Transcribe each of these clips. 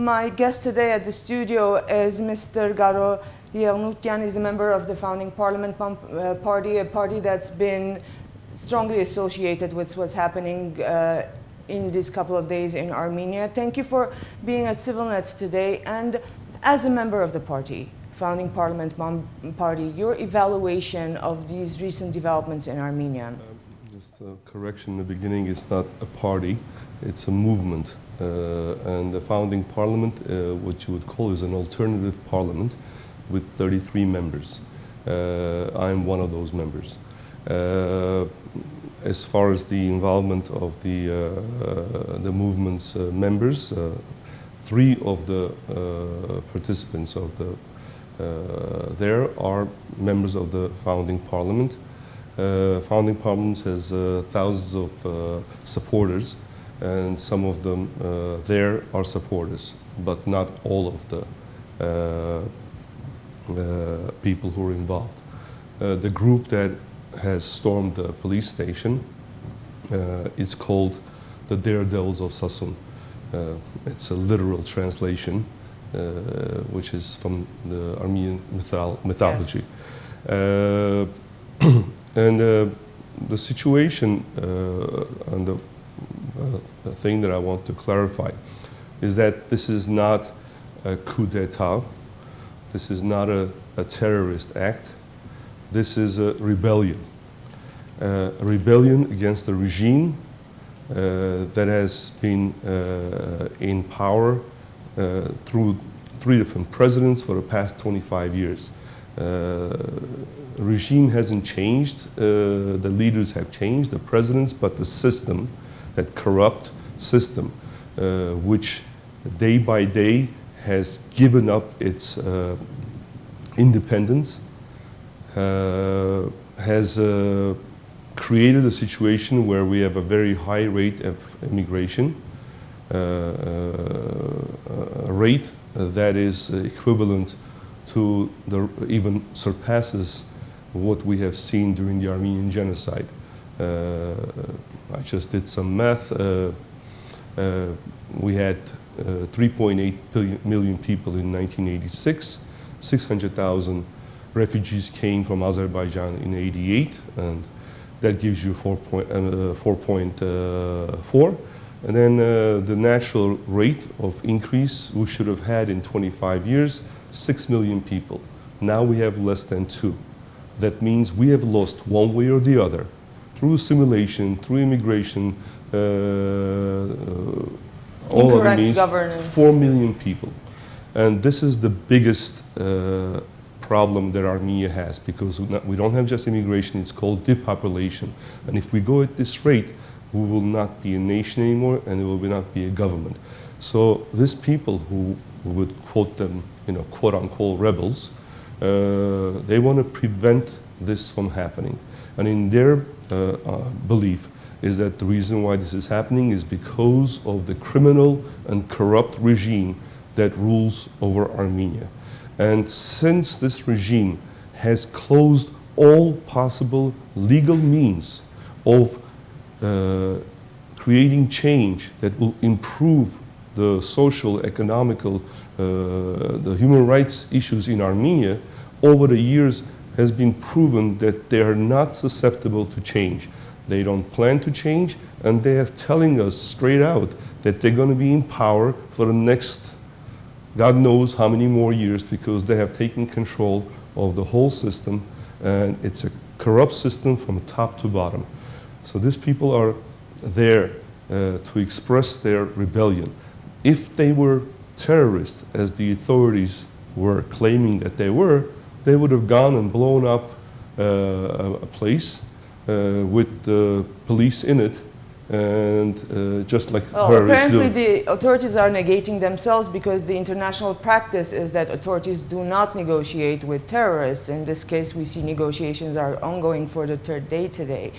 My guest today at the studio is Mr. Garo Yeghnukyan. He's a member of the founding parliament party, a party that's been strongly associated with what's happening in these couple of days in Armenia. Thank you for being at Civilnet today. And as a member of the party, founding parliament party, your evaluation of these recent developments in Armenia. Just a correction in the beginning, it's not a party, it's a movement. And the founding parliament, what you would call is an alternative parliament with 33 members. I'm one of those members. As far as the involvement of the movement's members, 3 of the participants of the there are members of the founding parliament. Founding parliament has thousands of supporters, and some of them there are supporters, but not all of the people who are involved. The group that has stormed the police station is called the Daredevils of Sassoon. It's a literal translation, which is from the Armenian mythology. Yes. And the situation and the thing that I want to clarify is that this is not a coup d'etat, this is not a terrorist act, this is a rebellion against the regime that has been in power through 3 different presidents for the past 25 years. The regime hasn't changed, the leaders have changed, the presidents, but the system, that corrupt system, which day by day has given up its independence, has created a situation where we have a very high rate of immigration, a rate that is equivalent to even surpasses what we have seen during the Armenian genocide. I just did some math. We had 3.8 million people in 1986, 600,000 refugees came from Azerbaijan in 88, and that gives you 4.4. And then the natural rate of increase we should have had in 25 years, 6 million people. Now we have less than 2. That means we have lost one way or the other, through assimilation, through immigration, all of it means governance. 4 million people. And this is the biggest problem that Armenia has, because we don't have just immigration, it's called depopulation. And if we go at this rate, we will not be a nation anymore, and it will not be a government. So these people who would quote them, quote unquote rebels, they want to prevent this from happening. And in their belief is that the reason why this is happening is because of the criminal and corrupt regime that rules over Armenia. And since this regime has closed all possible legal means of creating change that will improve the social, economical, the human rights issues in Armenia, over the years has been proven that they are not susceptible to change. They don't plan to change, and they are telling us straight out that they're going to be in power for the next God knows how many more years, because they have taken control of the whole system, and it's a corrupt system from top to bottom. So these people are there to express their rebellion. If they were terrorists, as the authorities were claiming that they were, they would have gone and blown up a place with the police in it, and just like terrorists do. Apparently the authorities are negating themselves, because the international practice is that authorities do not negotiate with terrorists. In this case, we see negotiations are ongoing for the 3rd day today.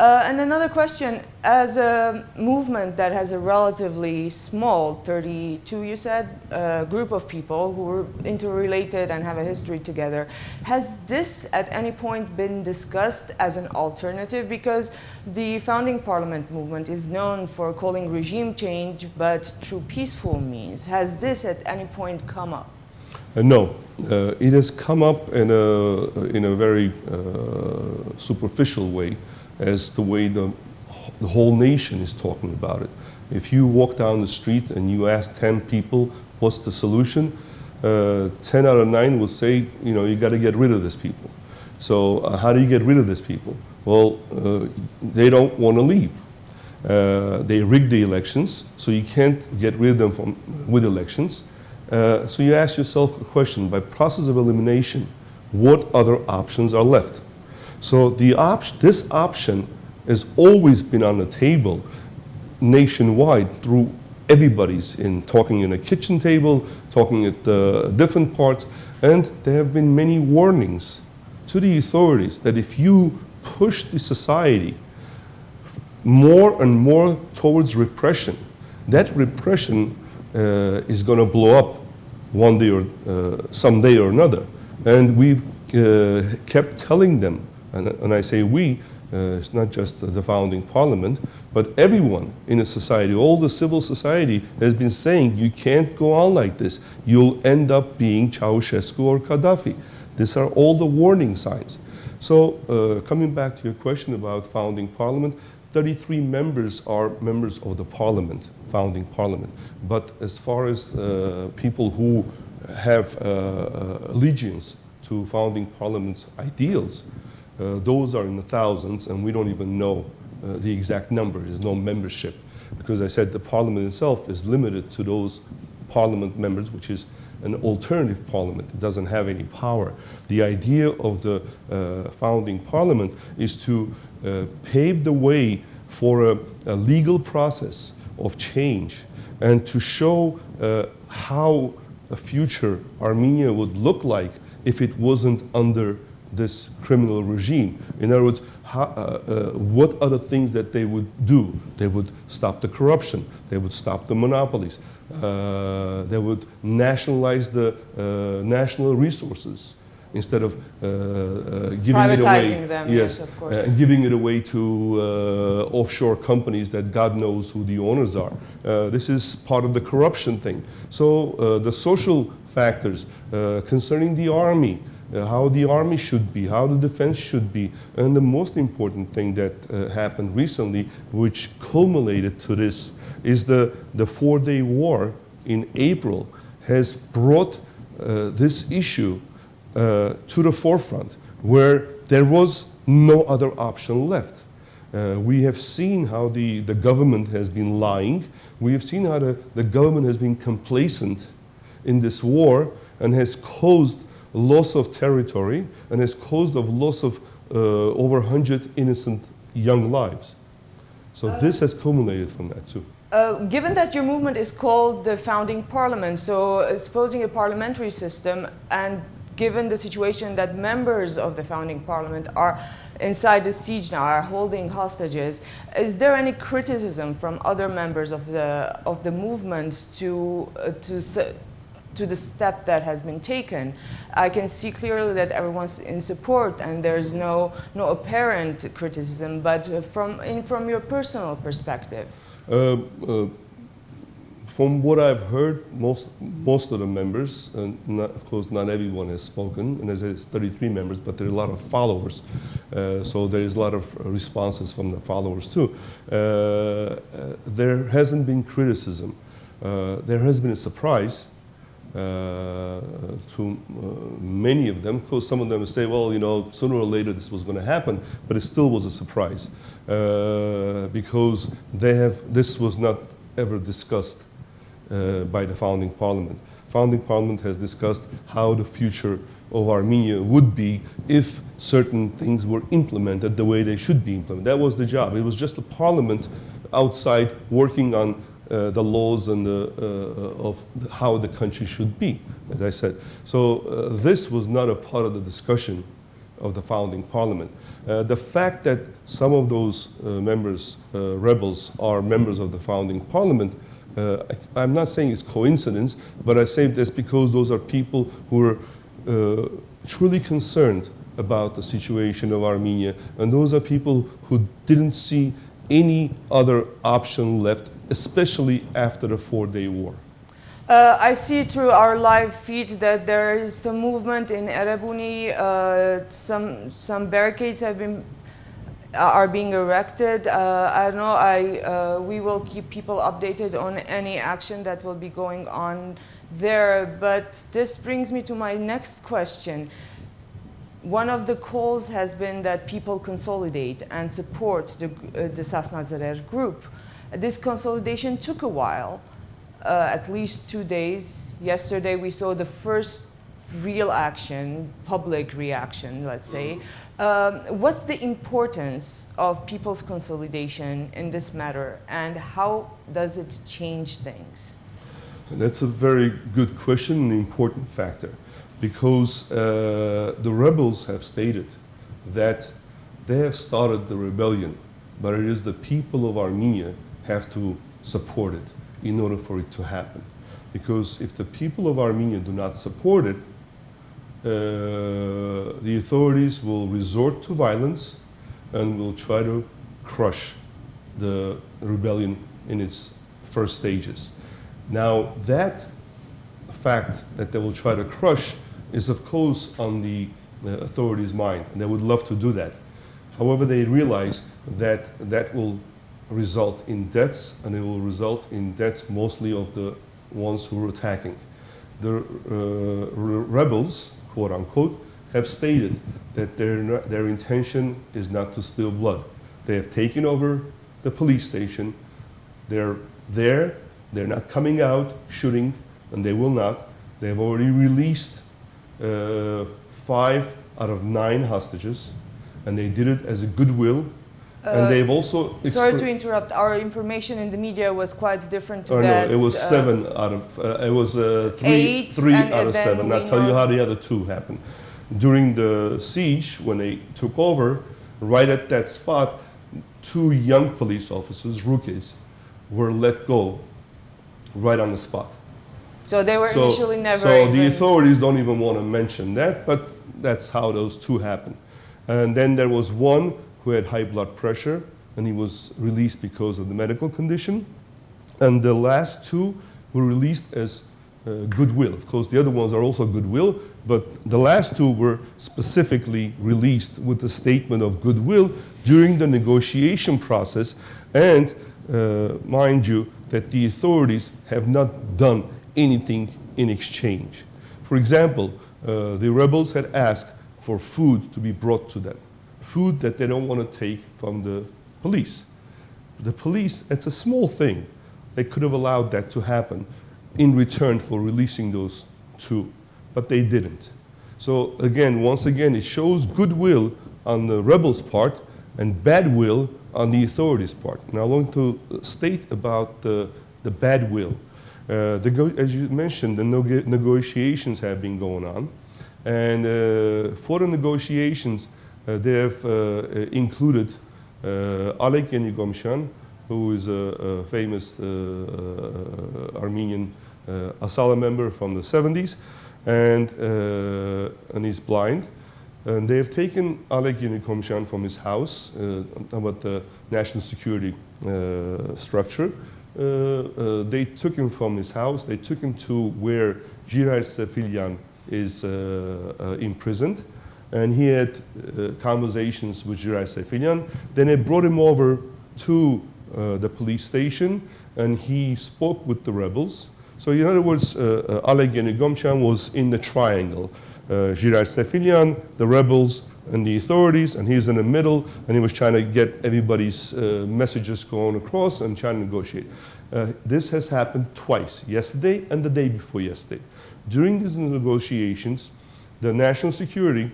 And another question, as a movement that has a relatively small, 32 you said, group of people who are interrelated and have a history together, has this at any point been discussed as an alternative? Because the founding parliament movement is known for calling regime change, but through peaceful means. Has this at any point come up? No, it has come up in a very superficial way, as the way the whole nation is talking about it. If you walk down the street and you ask 10 people, what's the solution? 10 out of 9 will say, you got to get rid of these people. So how do you get rid of these people? Well, they don't want to leave. They rig the elections, so you can't get rid of them with elections. So you ask yourself a question, by process of elimination, what other options are left? So this option has always been on the table nationwide through everybody's talking in a kitchen table, talking at different parts, and there have been many warnings to the authorities that if you push the society more and more towards repression, that repression is going to blow up one day or someday or another. And we've kept telling them, and I say we, it's not just the founding parliament, but everyone in a society, all the civil society has been saying, you can't go on like this. You'll end up being Ceausescu or Gaddafi. These are all the warning signs. So coming back to your question about founding parliament, 33 members are members of the parliament, founding parliament. But as far as people who have allegiance to founding parliament's ideals, those are in the thousands, and we don't even know the exact number. There's no membership, because I said the parliament itself is limited to those parliament members, which is an alternative parliament. It doesn't have any power. The idea of the founding parliament is to pave the way for a legal process of change, and to show how a future Armenia would look like if it wasn't under this criminal regime. In other words, what other things that they would do? They would stop the corruption. They would stop the monopolies. They would nationalize the national resources instead of giving it away. Them, yes, of course. Giving it away to offshore companies that God knows who the owners are. This is part of the corruption thing. So the social factors concerning the army, how the army should be, how the defense should be, and the most important thing that happened recently, which culminated to this, is the 4-day war in April has brought this issue to the forefront, where there was no other option left. We have seen how the government has been lying. We have seen how the government has been complacent in this war and has caused loss of territory and has caused a loss of over 100 innocent young lives. So this has culminated from that too. Given that your movement is called the founding parliament, so supposing a parliamentary system, and given the situation that members of the founding parliament are inside the siege now, are holding hostages, is there any criticism from other members of the movement to the step that has been taken? I can see clearly that everyone's in support and there's no apparent criticism, but from your personal perspective. From what I've heard, most of the members, and of course not everyone has spoken, and there's 33 members, but there are a lot of followers, so there is a lot of responses from the followers too. There hasn't been criticism. There has been a surprise to many of them, because some of them say, well, sooner or later this was going to happen, but it still was a surprise, because this was not ever discussed by the founding parliament. Founding parliament has discussed how the future of Armenia would be if certain things were implemented the way they should be implemented. That was the job. It was just the parliament outside working on the laws and of how the country should be, as I said. So this was not a part of the discussion of the founding parliament. The fact that some of those rebels, are members of the founding parliament, I'm not saying it's coincidence, but I say this because those are people who are truly concerned about the situation of Armenia, and those are people who didn't see any other option left, especially after the 4-day war. I see through our live feed that there is some movement in Erebuni. Some barricades are being erected. I don't know. We will keep people updated on any action that will be going on there. But this brings me to my next question. One of the calls has been that people consolidate and support the Sasna Zarer group. This consolidation took a while. At least 2 days. Yesterday we saw the first real action, public reaction, let's say. What's the importance of people's consolidation in this matter, and how does it change things? That's a very good question, an important factor, because the rebels have stated that they have started the rebellion, but it is the people of Armenia have to support it in order for it to happen. Because if the people of Armenia do not support it, the authorities will resort to violence and will try to crush the rebellion in its first stages. Now, that fact that they will try to crush is, of course, on the authorities' mind, and they would love to do that. However, they realize that that will result in deaths, and it will result in deaths mostly of the ones who are attacking. The rebels, quote unquote, have stated that their intention is not to spill blood. They have taken over the police station. They're there. They're not coming out shooting, and they will not. They have already released 5 out of 9 hostages, and they did it as a goodwill. And they've also... Sorry to interrupt. Our information in the media was quite different to that. No, it was 7 out of... it was 3 out of 7. I'll tell you how the other 2 happened. During the siege, when they took over, right at that spot, 2 young police officers, rookies, were let go right on the spot. So they were initially never... So the authorities don't even want to mention that, but that's how those 2 happened. And then there was one who had high blood pressure, and he was released because of the medical condition. And the last 2 were released as goodwill. Of course, the other ones are also goodwill, but the last 2 were specifically released with a statement of goodwill during the negotiation process. And mind you, that the authorities have not done anything in exchange. For example, the rebels had asked for food to be brought to them. Food that they don't want to take from the police. The police, it's a small thing. They could have allowed that to happen in return for releasing those 2, but they didn't. So again, once again, it shows goodwill on the rebels' part and bad will on the authorities' part. Now I want to state about the bad will. As you mentioned, the negotiations have been going on, and for the negotiations, they have included Oleg Yeghnukyan, who is a famous Armenian asylum member from the 70s, and he's blind. And they have taken Oleg Yeghnukyan from his house, about the national security structure. They took him from his house. They took him to where Jihadists is imprisoned. And he had conversations with Jihadists. Then they brought him over to the police station, and he spoke with the rebels. So in other words, Oleg Yeghnukyan was in the triangle. Jihadists, the rebels, and the authorities, and he's in the middle, and he was trying to get everybody's messages going across and trying to negotiate. This has happened twice, yesterday and the day before yesterday. During these negotiations, the national security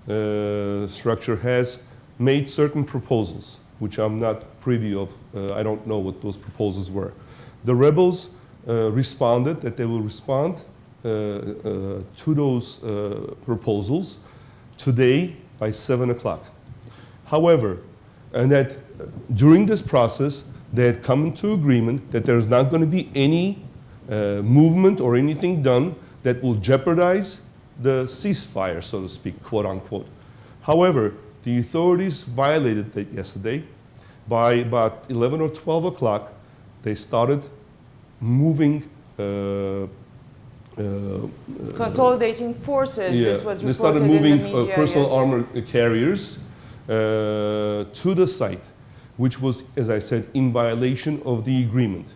structure has made certain proposals, which I'm not privy of. I don't know what those proposals were. The rebels responded that they will respond to those proposals today by 7 o'clock. However, and that during this process, they had come into agreement that there's not going to be any movement or anything done that will jeopardize the ceasefire, so to speak, quote unquote. However, the authorities violated that yesterday. By about 11 or 12 o'clock, they started moving consolidating forces. Yeah, This was they reported started in the moving media. personal Yes. armor carriers to the site, which was, as I said, in violation of the agreement.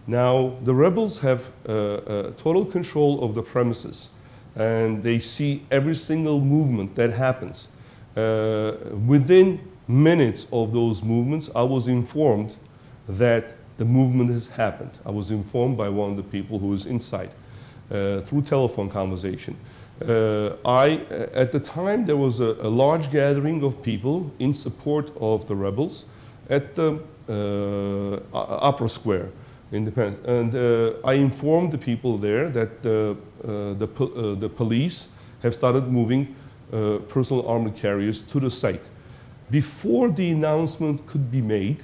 Now, the rebels have total control of the premises, and they see every single movement that happens. Within minutes of those movements, I was informed that the movement has happened. I was informed by one of the people who was inside through telephone conversation. At the time, there was a large gathering of people in support of the rebels at the Opera Square, Independence. And I informed the people there that the police have started moving personal armored carriers to the site. Before the announcement could be made,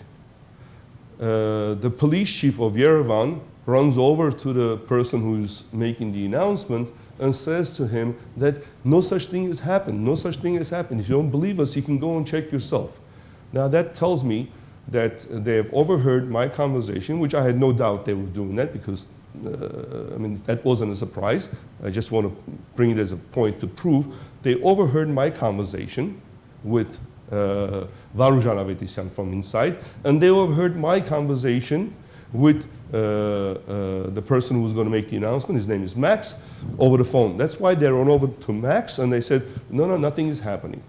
the police chief of Yerevan runs over to the person who's making the announcement and says to him that no such thing has happened, no such thing has happened. If you don't believe us, you can go and check yourself. Now that tells me that they have overheard my conversation, which I had no doubt they were doing that because, I mean, that wasn't a surprise. I just want to bring it as a point to prove. They overheard my conversation with Varujan Avetisyan from inside, and they overheard my conversation with the person who was going to make the announcement. His name is Max, over the phone. That's why they ran over to Max and they said, no, nothing is happening.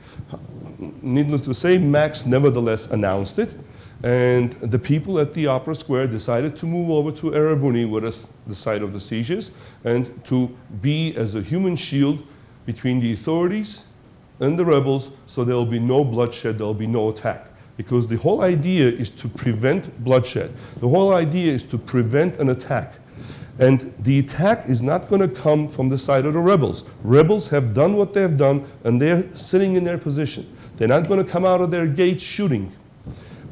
Needless to say, Max nevertheless announced it, and the people at the Opera Square decided to move over to Erebuni, where the site of the sieges, and to be as a human shield between the authorities and the rebels, so there will be no bloodshed, there will be no attack. Because the whole idea is to prevent bloodshed. The whole idea is to prevent an attack. And the attack is not going to come from the side of the rebels. Rebels have done what they have done, and they're sitting in their position. They're not going to come out of their gates shooting.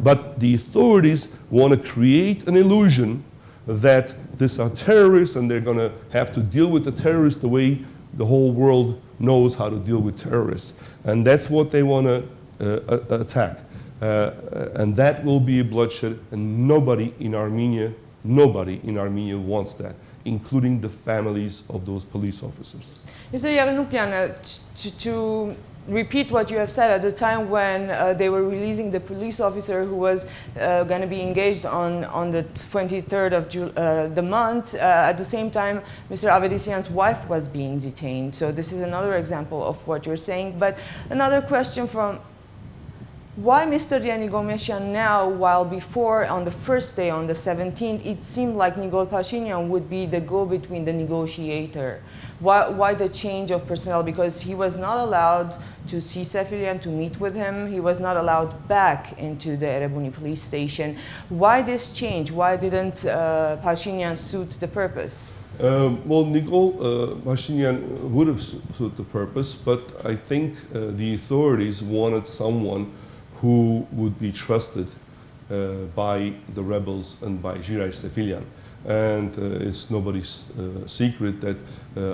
But the authorities want to create an illusion that these are terrorists, and they're going to have to deal with the terrorists the way the whole world knows how to deal with terrorists. And that's what they want to attack. And that will be a bloodshed, and nobody in Armenia wants that, including the families of those police officers. Mr. Yeghnukyan, to repeat what you have said, at the time when they were releasing the police officer who was going to be engaged on the 23rd of the month, at the same time, Mr. Avetisyan's wife was being detained. So this is another example of what you're saying. But another question from why Mr. Yeghnukyan now, while before on the first day, on the 17th, it seemed like Nikol Pashinyan would be the go-between, the negotiator. Why the change of personnel? Because he was not allowed to see Sefilian, to meet with him. He was not allowed back into the Erebuni police station. Why this change? Why didn't Pashinyan suit the purpose? Well, Nikol Pashinyan would have suited the purpose, but I think the authorities wanted someone who would be trusted by the rebels and by Jiraj Sefilian. And it's nobody's secret that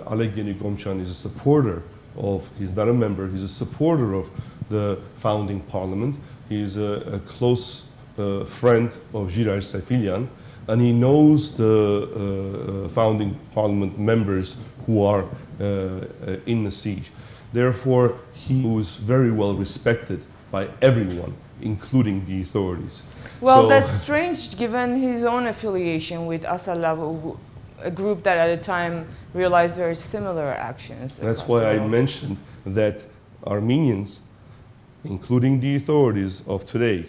Oleg Yeghnukyan is a supporter of, he's not a member, he's a supporter of the founding parliament. He's a close friend of Jiraj Sefilian, and he knows the founding parliament members who are in the siege. Therefore, he was very well respected by everyone, including the authorities. Well, so, that's strange given his own affiliation with Asalav, a group that at the time realized very similar actions. That's why I mentioned that Armenians, including the authorities of today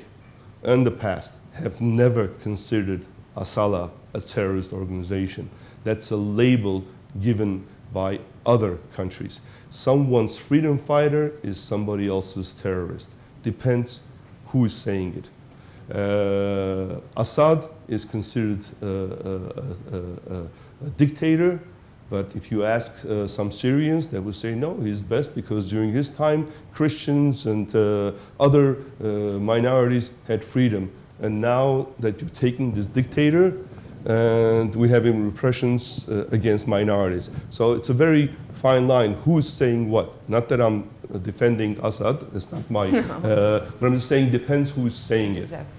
and the past, have never considered Asala a terrorist organization. That's a label given by other countries. Someone's freedom fighter is somebody else's terrorist. Depends who is saying it. Assad is considered a dictator, But if you ask some Syrians, they would say no, he's best because during his time, Christians and other minorities had freedom. And now that you're taking this dictator, and we have repressions against minorities. So it's a very fine line. Who is saying what? Not that I'm defending Assad. It's not my. But I'm just saying depends who is saying it. Exactly.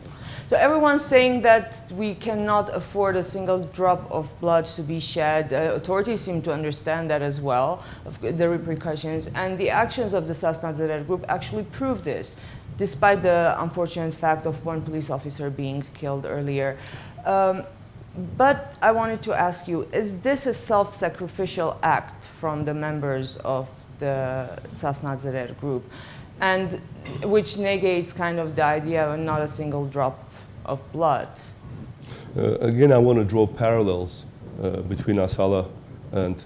So everyone's saying that we cannot afford a single drop of blood to be shed. Authorities seem to understand that as well, the repercussions. And the actions of the Sasnad Zarer group actually prove this, despite the unfortunate fact of one police officer being killed earlier. But I wanted to ask you, is this a self-sacrificial act from the members of the Sasnad Zarer group, and which negates kind of the idea of not a single drop of blood? Again, I want to draw parallels between Asala and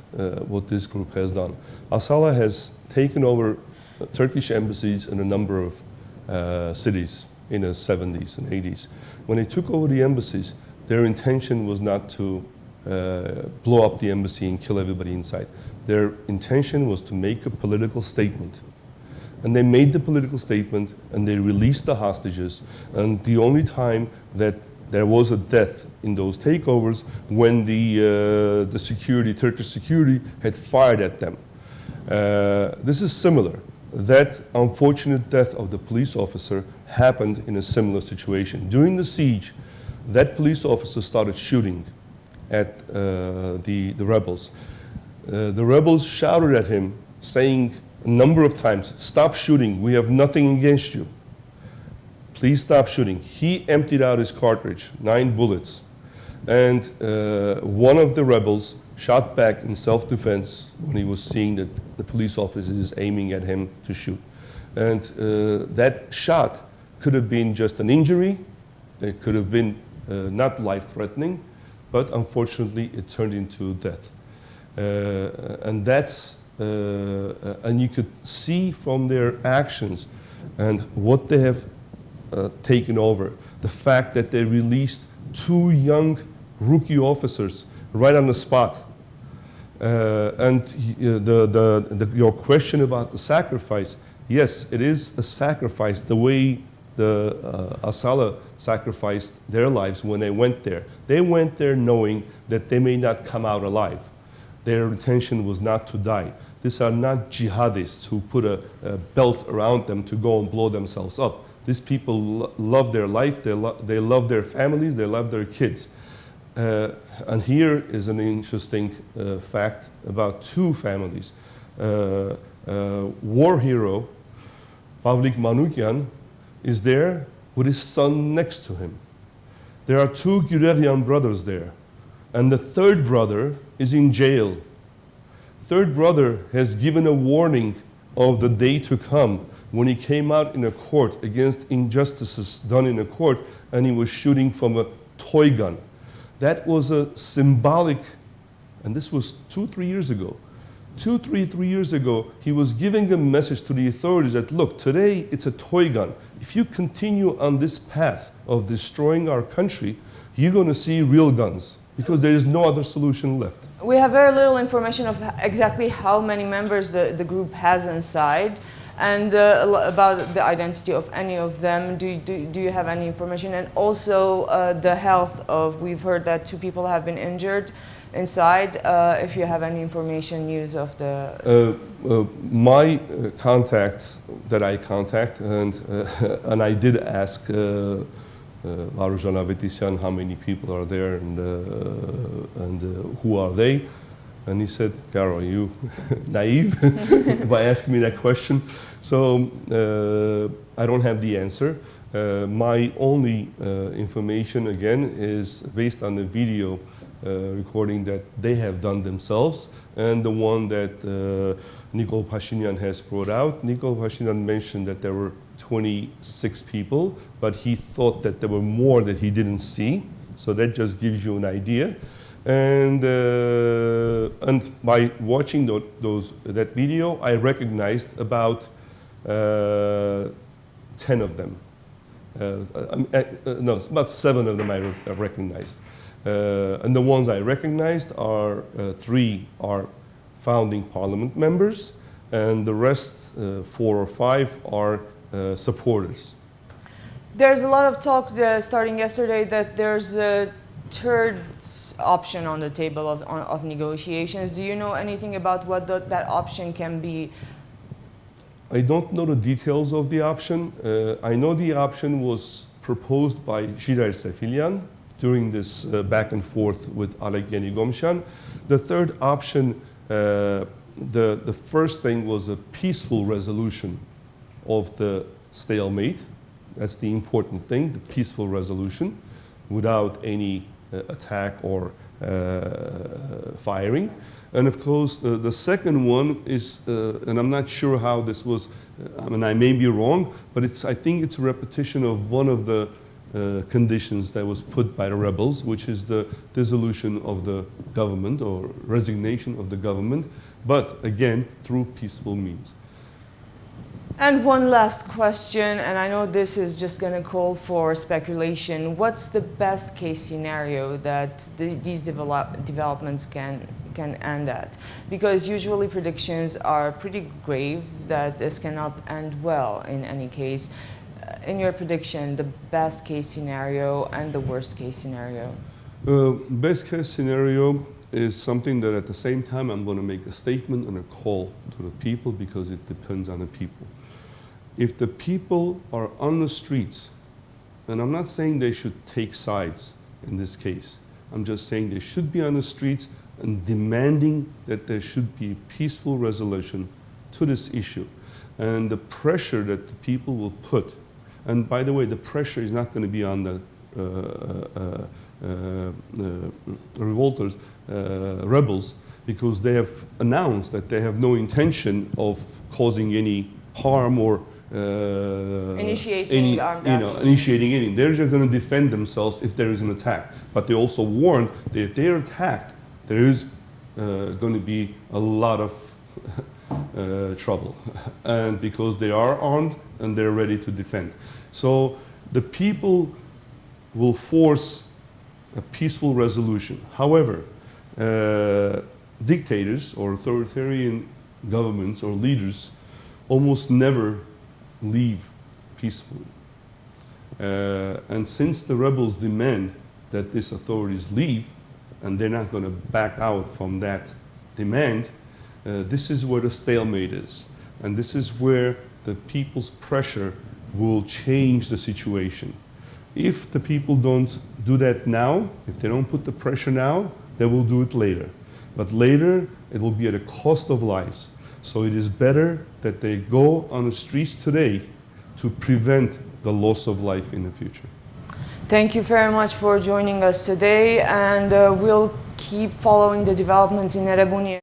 what this group has done. Asala has taken over Turkish embassies in a number of cities in the 70s and 80s. When they took over the embassies, their intention was not to blow up the embassy and kill everybody inside. Their intention was to make a political statement. And they made the political statement and they released the hostages. And the only time that there was a death in those takeovers when the security, Turkish security, had fired at them. This is similar. That unfortunate death of the police officer happened in a similar situation. During the siege, that police officer started shooting at the rebels. The rebels shouted at him, saying a number of times, "Stop shooting, we have nothing against you. Please stop shooting." He emptied out his cartridge, 9 bullets. And one of the rebels shot back in self-defense when he was seeing that the police officer is aiming at him to shoot. And that shot could have been just an injury. It could have been not life-threatening, but unfortunately it turned into death. And that's, and you could see from their actions and what they have taken over, the fact that they released 2 young rookie officers right on the spot. And your question about the sacrifice, yes, it is a sacrifice the way the Asala sacrificed their lives when they went there. They went there knowing that they may not come out alive. Their intention was not to die. These are not jihadists who put a belt around them to go and blow themselves up. These people love their life, they love their families, they love their kids. And here is an interesting fact about 2 families. War hero Pavlik Manukyan is there with his son next to him. There are 2 Gürelyan brothers there. And the 3rd brother is in jail. 3rd brother has given a warning of the day to come when he came out in a court against injustices done in a court, and he was shooting from a toy gun. That was a symbolic, and this was 2-3 years ago. 2-3 years ago, he was giving a message to the authorities that, look, today it's a toy gun. If you continue on this path of destroying our country, you're going to see real guns, because there is no other solution left. We have very little information of exactly how many members the group has inside, and about the identity of any of them. Do you have any information? And also the health of, we've heard that 2 people have been injured inside. If you have any information, news of the... My contact that I contact, and I did ask Varujan Avetisyan how many people are there and who are they. And he said, "Garo, are you naive by asking me that question?" So I don't have the answer. My only information, again, is based on the video recording that they have done themselves, and the one that Nikol Pashinyan has brought out. Nikol Pashinyan mentioned that there were 26 people, but he thought that there were more that he didn't see. So that just gives you an idea. And by watching that video, I recognized about 10 of them. No, it's about 7 of them I recognized. And the ones I recognized are three are founding parliament members, and the rest, 4 or 5, are supporters. There's a lot of talk starting yesterday that there's a third option on the table of negotiations. Do you know anything about what that option can be? I don't know the details of the option. I know the option was proposed by Garo during this back and forth with Garo Yeghnukyan. The third option, the first thing was a peaceful resolution of the stalemate. That's the important thing, the peaceful resolution, without any attack or firing. And of course, the second one is, and I'm not sure how this was, I mean, I may be wrong, but I think it's a repetition of one of the conditions that was put by the rebels, which is the dissolution of the government or resignation of the government, but again, through peaceful means. And one last question, and I know this is just going to call for speculation. What's the best case scenario that these developments can end at? Because usually predictions are pretty grave that this cannot end well in any case. In your prediction, the best case scenario and the worst case scenario? Best case scenario is something that at the same time I'm going to make a statement and a call to the people, because it depends on the people. If the people are on the streets, and I'm not saying they should take sides in this case, I'm just saying they should be on the streets and demanding that there should be a peaceful resolution to this issue. And the pressure that the people will put, and by the way, the pressure is not going to be on the revolters, rebels, because they have announced that they have no intention of causing any harm or initiating armed action. Initiating anything. They're just going to defend themselves if there is an attack. But they also warned that if they're attacked, there is going to be a lot of trouble, and because they are armed and they're ready to defend. So the people will force a peaceful resolution. However, dictators or authoritarian governments or leaders almost never leave peacefully. And since the rebels demand that these authorities leave, and they're not going to back out from that demand, this is where the stalemate is. And this is where the people's pressure will change the situation. If the people don't do that now, if they don't put the pressure now, they will do it later. But later, it will be at a cost of lives. So it is better that they go on the streets today to prevent the loss of life in the future. Thank you very much for joining us today, and we'll keep following the developments in Erebuni.